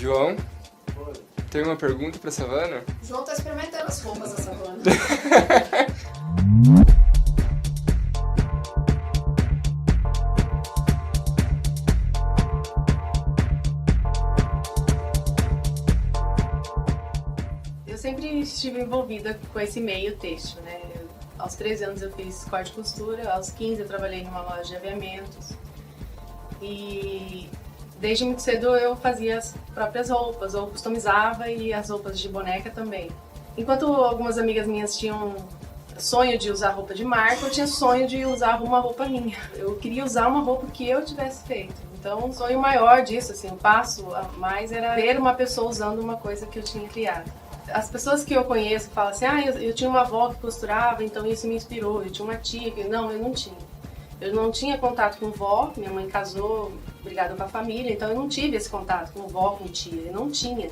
João, tem uma pergunta pra Savana? O João tá experimentando as roupas da Savana. Eu sempre estive envolvida com esse meio têxtil, né? Aos 13 anos eu fiz corte e costura, aos 15 eu trabalhei numa loja de aviamentos. E desde muito cedo eu fazia as próprias roupas, ou customizava, e as roupas de boneca também. Enquanto algumas amigas minhas tinham sonho de usar roupa de marca, eu tinha sonho de usar uma roupa minha. Eu queria usar uma roupa que eu tivesse feito. Então, o sonho maior disso, assim, o passo a mais era ver uma pessoa usando uma coisa que eu tinha criado. As pessoas que eu conheço falam assim, eu tinha uma avó que costurava, então isso me inspirou. Eu tinha uma tia que... Não, eu não tinha. Eu não tinha contato com vó, minha mãe casou, brigada com a família, então eu não tive esse contato com vó, com tia. Eu não tinha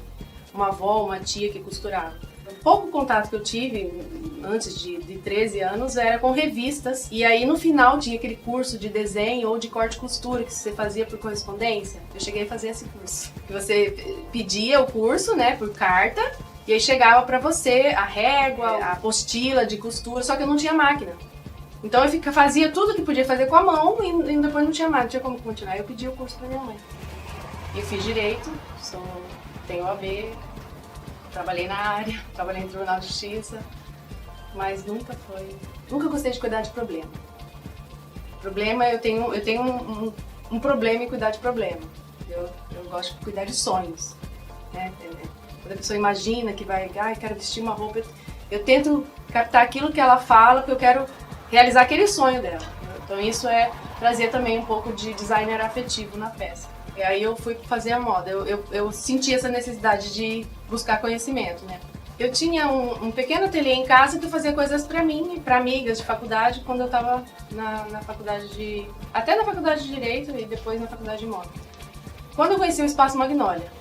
uma avó, uma tia que costurava. O pouco contato que eu tive antes de 13 anos era com revistas, e aí no final tinha aquele curso de desenho ou de corte e costura que você fazia por correspondência. Eu cheguei a fazer esse curso. Você pedia o curso, né, por carta, e aí chegava pra você a régua, a apostila de costura, só que eu não tinha máquina. Então eu fazia tudo que podia fazer com a mão e depois não tinha máquina, não tinha como continuar. Eu pedi o curso pra minha mãe. Eu fiz direito, tenho OAB, trabalhei na área, trabalhei em Tribunal de Justiça, mas nunca gostei de cuidar de problema. Eu tenho um problema em cuidar de problema. Eu gosto de cuidar de sonhos, né? Quando a pessoa imagina que vai, quero vestir uma roupa, eu tento captar aquilo que ela fala, porque eu quero realizar aquele sonho dela. Então isso é trazer também um pouco de designer afetivo na peça. E aí eu fui fazer a moda, eu senti essa necessidade de buscar conhecimento, né? Eu tinha um pequeno ateliê em casa que eu fazia coisas pra mim e pra amigas de faculdade quando eu tava na faculdade até na faculdade de Direito e depois na faculdade de Moda. Quando eu conheci o Espaço Magnólia,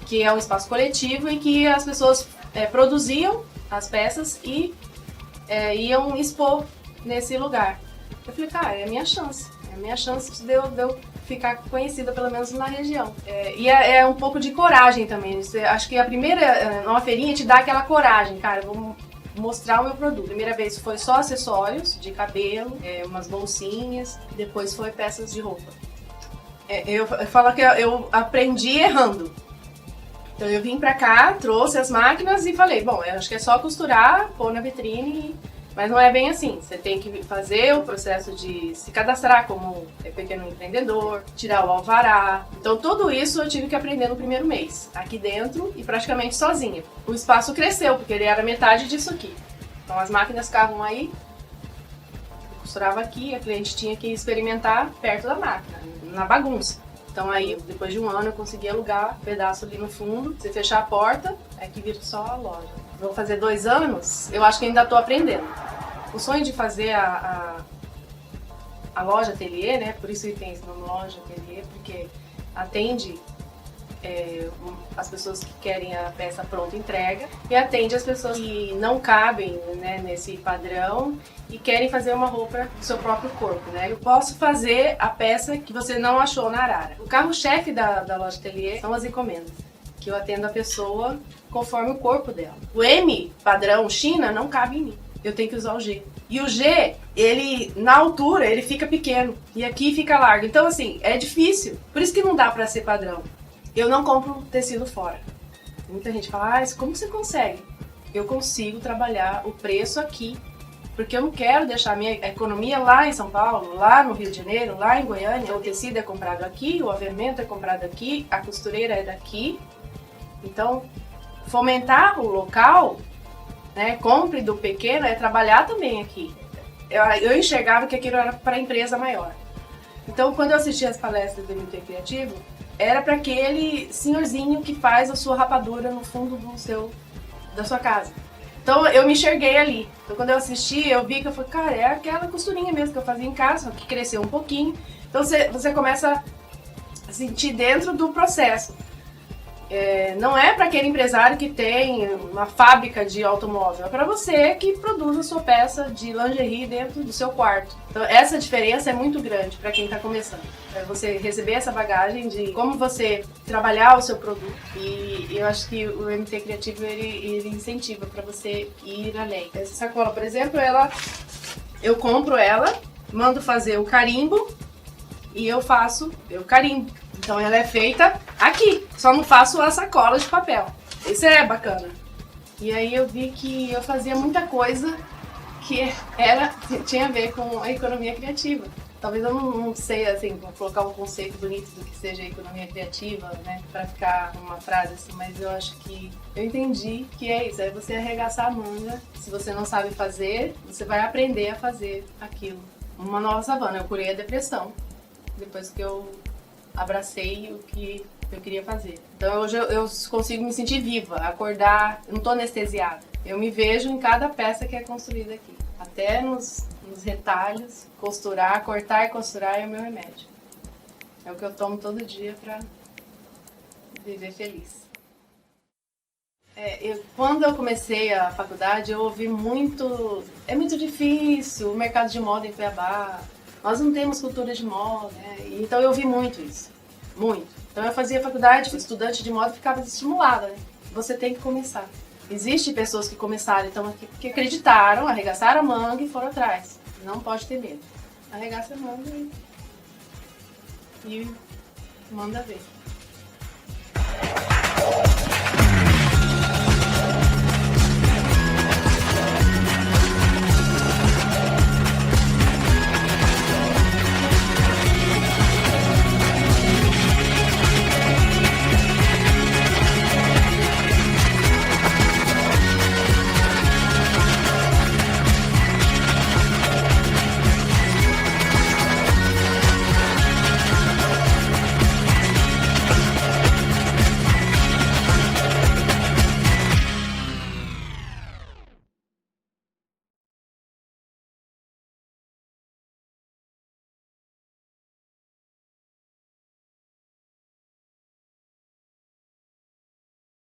que é um espaço coletivo em que as pessoas produziam as peças e iam expor nesse lugar. Eu falei, cara, é a minha chance de eu ficar conhecida, pelo menos na região. E é um pouco de coragem também. Acho que a primeira, numa feirinha, te dá aquela coragem, cara, eu vou mostrar o meu produto. A primeira vez foi só acessórios de cabelo, umas bolsinhas, depois foi peças de roupa. Eu falo que eu aprendi errando. Então eu vim pra cá, trouxe as máquinas e falei, bom, eu acho que é só costurar, pôr na vitrine, mas não é bem assim. Você tem que fazer o processo de se cadastrar como pequeno empreendedor, tirar o alvará. Então tudo isso eu tive que aprender no primeiro mês, aqui dentro e praticamente sozinha. O espaço cresceu, porque ele era metade disso aqui. Então as máquinas ficavam aí, eu costurava aqui, a cliente tinha que experimentar perto da máquina, na bagunça. Então aí, depois de um ano, eu consegui alugar um pedaço ali no fundo. Você fechar a porta, é que vira só a loja. Vou fazer 2 anos, eu acho que ainda estou aprendendo. O sonho de fazer a loja ateliê, né? Por isso tem esse nome loja ateliê, porque atende as pessoas que querem a peça pronta entrega e atende as pessoas que não cabem, né, nesse padrão e querem fazer uma roupa do seu próprio corpo, né? Eu posso fazer a peça que você não achou na Arara. O carro-chefe da loja ateliê são as encomendas, que eu atendo a pessoa conforme o corpo dela. O M, padrão China, não cabe em mim. Eu tenho que usar o G. E o G, ele, na altura, ele fica pequeno. E aqui fica largo. Então, assim, é difícil. Por isso que não dá pra ser padrão. Eu não compro tecido fora. Muita gente fala, como você consegue? Eu consigo trabalhar o preço aqui. Porque eu não quero deixar a minha economia lá em São Paulo, lá no Rio de Janeiro, lá em Goiânia. O tecido é comprado aqui, o aviamento é comprado aqui, a costureira é daqui. Então, fomentar o local, né, compre do pequeno, é trabalhar também aqui. Eu enxergava que aquilo era para empresa maior. Então, quando eu assistia as palestras do MT Criativo, era para aquele senhorzinho que faz a sua rapadura no fundo da sua casa. Então eu me enxerguei ali. Então quando eu assisti, eu vi que eu falei, cara, é aquela costurinha mesmo que eu fazia em casa, só que cresceu um pouquinho. Então você começa a sentir dentro do processo. não é para aquele empresário que tem uma fábrica de automóvel, é para você que produz a sua peça de lingerie dentro do seu quarto. Então essa diferença é muito grande para quem está começando. É você receber essa bagagem de como você trabalhar o seu produto. E eu acho que o MT Criativo ele incentiva para você ir além. Essa sacola, por exemplo, eu compro ela, mando fazer o carimbo e eu carimbo. Então ela é feita aqui, só não faço a sacola de papel. Isso é bacana. E aí eu vi que eu fazia muita coisa que tinha a ver com a economia criativa. Talvez eu não sei, assim, vou colocar um conceito bonito do que seja economia criativa, né, para ficar uma frase assim, mas eu acho que eu entendi que é isso, é você arregaçar a manga. Se você não sabe fazer, você vai aprender a fazer aquilo. Uma nova savana, eu curei a depressão, depois que eu abracei o que eu queria fazer. Então hoje eu consigo me sentir viva, acordar, eu não estou anestesiada. Eu me vejo em cada peça que é construída aqui. Até nos retalhos, costurar, cortar e costurar é o meu remédio. É o que eu tomo todo dia para viver feliz. Quando eu comecei a faculdade, eu ouvi muito... É muito difícil, o mercado de moda em Cuiabá. Nós não temos cultura de moda, né? Então eu ouvi muito isso. Muito. Então eu fazia faculdade, estudante de moda, ficava estimulada, né? Você tem que começar. Existem pessoas que começaram, então, que acreditaram, arregaçaram a manga e foram atrás. Não pode ter medo. Arregaça a manga e manda ver.